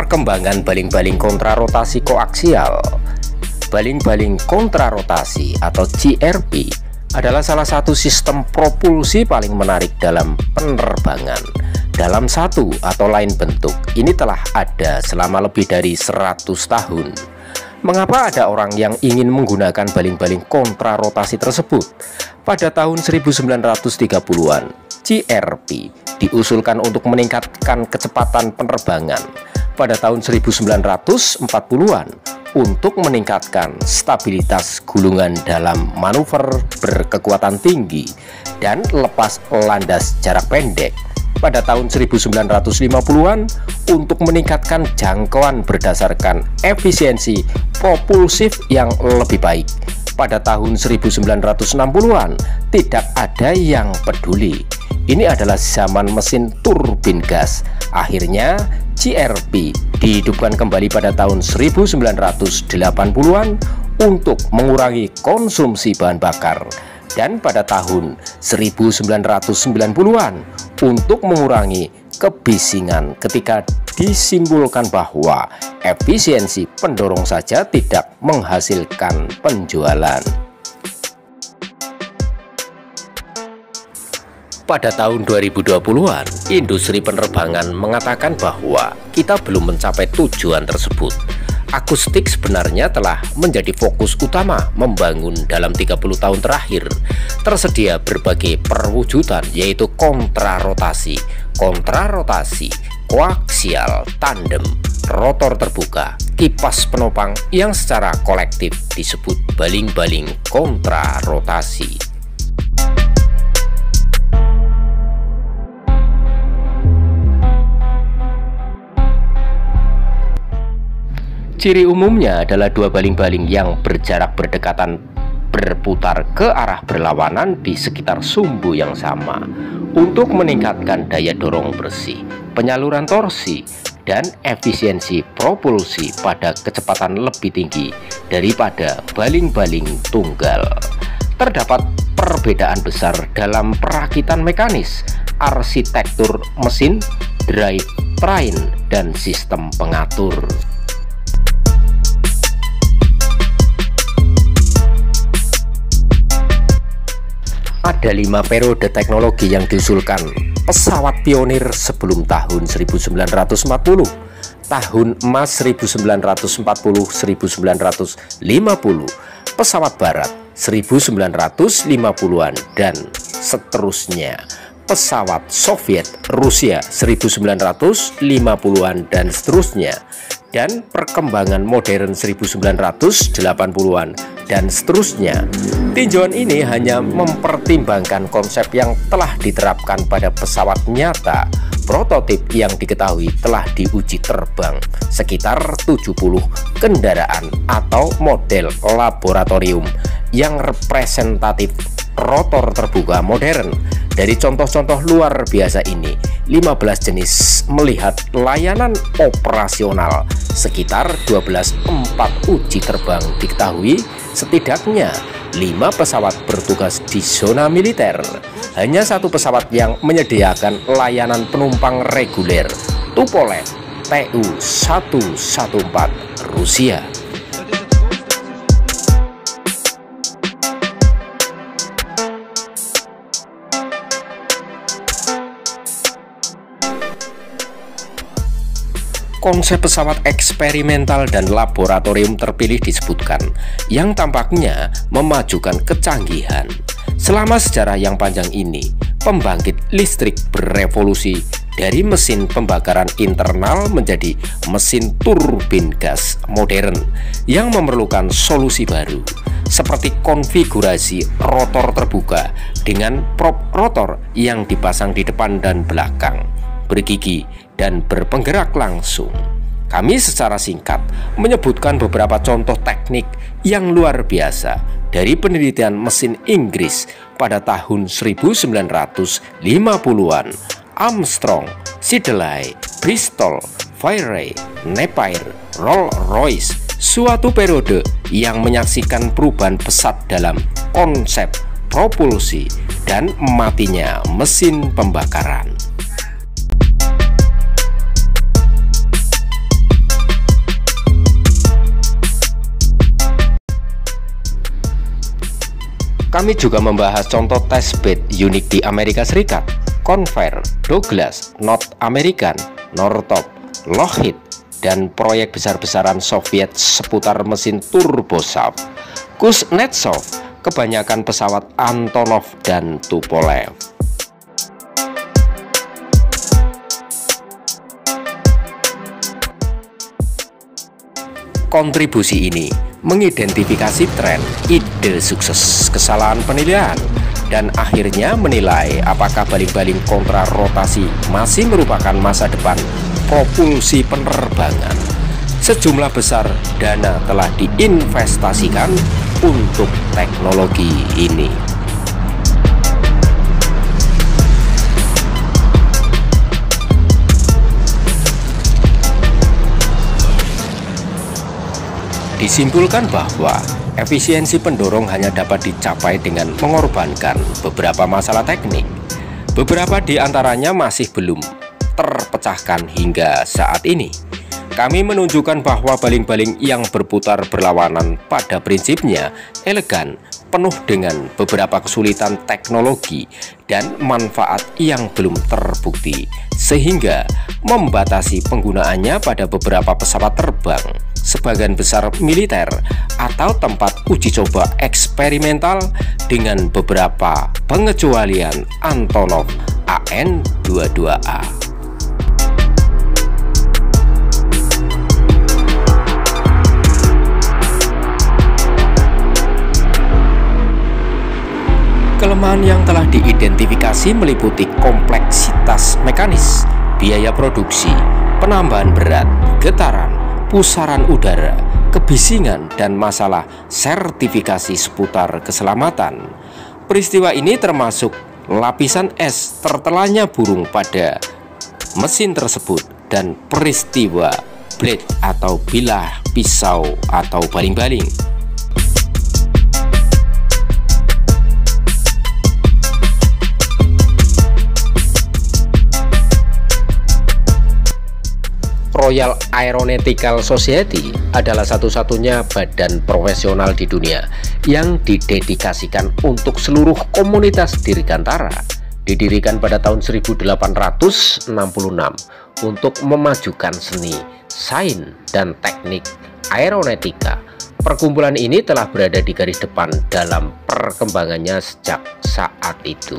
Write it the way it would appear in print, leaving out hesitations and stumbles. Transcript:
Perkembangan baling-baling kontrarotasi koaksial. Baling-baling kontrarotasi atau GRP adalah salah satu sistem propulsi paling menarik dalam penerbangan. Dalam satu atau lain bentuk, ini telah ada selama lebih dari 100 tahun. Mengapa ada orang yang ingin menggunakan baling-baling kontrarotasi tersebut? Pada tahun 1930-an, GRP diusulkan untuk meningkatkan kecepatan penerbangan. Pada tahun 1940-an, untuk meningkatkan stabilitas gulungan dalam manuver berkekuatan tinggi dan lepas landas jarak pendek. Pada tahun 1950-an, untuk meningkatkan jangkauan berdasarkan efisiensi propulsif yang lebih baik. Pada tahun 1960-an, tidak ada yang peduli. Ini adalah zaman mesin turbin gas. Akhirnya GRP dihidupkan kembali pada tahun 1980-an untuk mengurangi konsumsi bahan bakar, dan pada tahun 1990-an untuk mengurangi kebisingan ketika disimpulkan bahwa efisiensi pendorong saja tidak menghasilkan penjualan. Pada tahun 2020-an, industri penerbangan mengatakan bahwa kita belum mencapai tujuan tersebut. Akustik sebenarnya telah menjadi fokus utama membangun dalam 30 tahun terakhir. Tersedia berbagai perwujudan, yaitu kontrarotasi, koaksial, tandem, rotor terbuka, kipas penopang yang secara kolektif disebut baling-baling kontrarotasi. Ciri umumnya adalah dua baling-baling yang berjarak berdekatan berputar ke arah berlawanan di sekitar sumbu yang sama untuk meningkatkan daya dorong bersih, penyaluran torsi, dan efisiensi propulsi pada kecepatan lebih tinggi daripada baling-baling tunggal. Terdapat perbedaan besar dalam perakitan mekanis, arsitektur mesin, drivetrain, dan sistem pengatur. Ada 5 periode teknologi yang diusulkan pesawat pionir sebelum tahun 1940, tahun emas 1940-1950, pesawat barat 1950-an, dan seterusnya. Pesawat Soviet Rusia 1950-an dan seterusnya, dan perkembangan modern 1980-an dan seterusnya. Tinjauan ini hanya mempertimbangkan konsep yang telah diterapkan pada pesawat nyata. Prototip yang diketahui telah diuji terbang sekitar 70 kendaraan atau model laboratorium yang representatif rotor terbuka modern. Dari contoh-contoh luar biasa ini, 15 jenis melihat layanan operasional. Sekitar 12 tempat uji terbang diketahui, setidaknya 5 pesawat bertugas di zona militer. Hanya 1 pesawat yang menyediakan layanan penumpang reguler, Tupolev Tu-114 Rusia. Konsep pesawat eksperimental dan laboratorium terpilih disebutkan, yang tampaknya memajukan kecanggihan. Selama sejarah yang panjang ini, pembangkit listrik berevolusi dari mesin pembakaran internal menjadi mesin turbin gas modern yang memerlukan solusi baru, seperti konfigurasi rotor terbuka dengan prop rotor yang dipasang di depan dan belakang, bergigi dan berpenggerak langsung. Kami secara singkat menyebutkan beberapa contoh teknik yang luar biasa dari penelitian mesin Inggris pada tahun 1950-an. Armstrong, Siddeley, Bristol, Fairey, Napier, Rolls-Royce, suatu periode yang menyaksikan perubahan pesat dalam konsep propulsi dan matinya mesin pembakaran. Kami juga membahas contoh testbed unik di Amerika Serikat, Convair, Douglas, North American, Northrop, Lockheed, dan proyek besar-besaran Soviet seputar mesin turboshaft, Kuznetsov, kebanyakan pesawat Antonov dan Tupolev. Kontribusi ini mengidentifikasi tren, ide sukses, kesalahan penilaian, dan akhirnya menilai apakah baling-baling kontrarotasi masih merupakan masa depan propulsi penerbangan. Sejumlah besar dana telah diinvestasikan untuk teknologi ini. Disimpulkan bahwa efisiensi pendorong hanya dapat dicapai dengan mengorbankan beberapa masalah teknik. Beberapa di antaranya masih belum terpecahkan hingga saat ini. Kami menunjukkan bahwa baling-baling yang berputar berlawanan pada prinsipnya elegan, penuh dengan beberapa kesulitan teknologi dan manfaat yang belum terbukti, sehingga membatasi penggunaannya pada beberapa pesawat terbang, sebagian besar militer, atau tempat uji coba eksperimental dengan beberapa pengecualian Antonov AN-22A. Kelemahan yang telah diidentifikasi meliputi kompleksitas mekanis, biaya produksi, penambahan berat, getaran, pusaran udara, kebisingan, dan masalah sertifikasi seputar keselamatan. Peristiwa ini termasuk lapisan es tertelanya burung pada mesin tersebut dan peristiwa blade atau bilah pisau atau baling-baling. Royal Aeronautical Society adalah satu-satunya badan profesional di dunia yang didedikasikan untuk seluruh komunitas dirgantara. Didirikan pada tahun 1866 untuk memajukan seni, sains, dan teknik aeronautika. Perkumpulan ini telah berada di garis depan dalam perkembangannya sejak saat itu.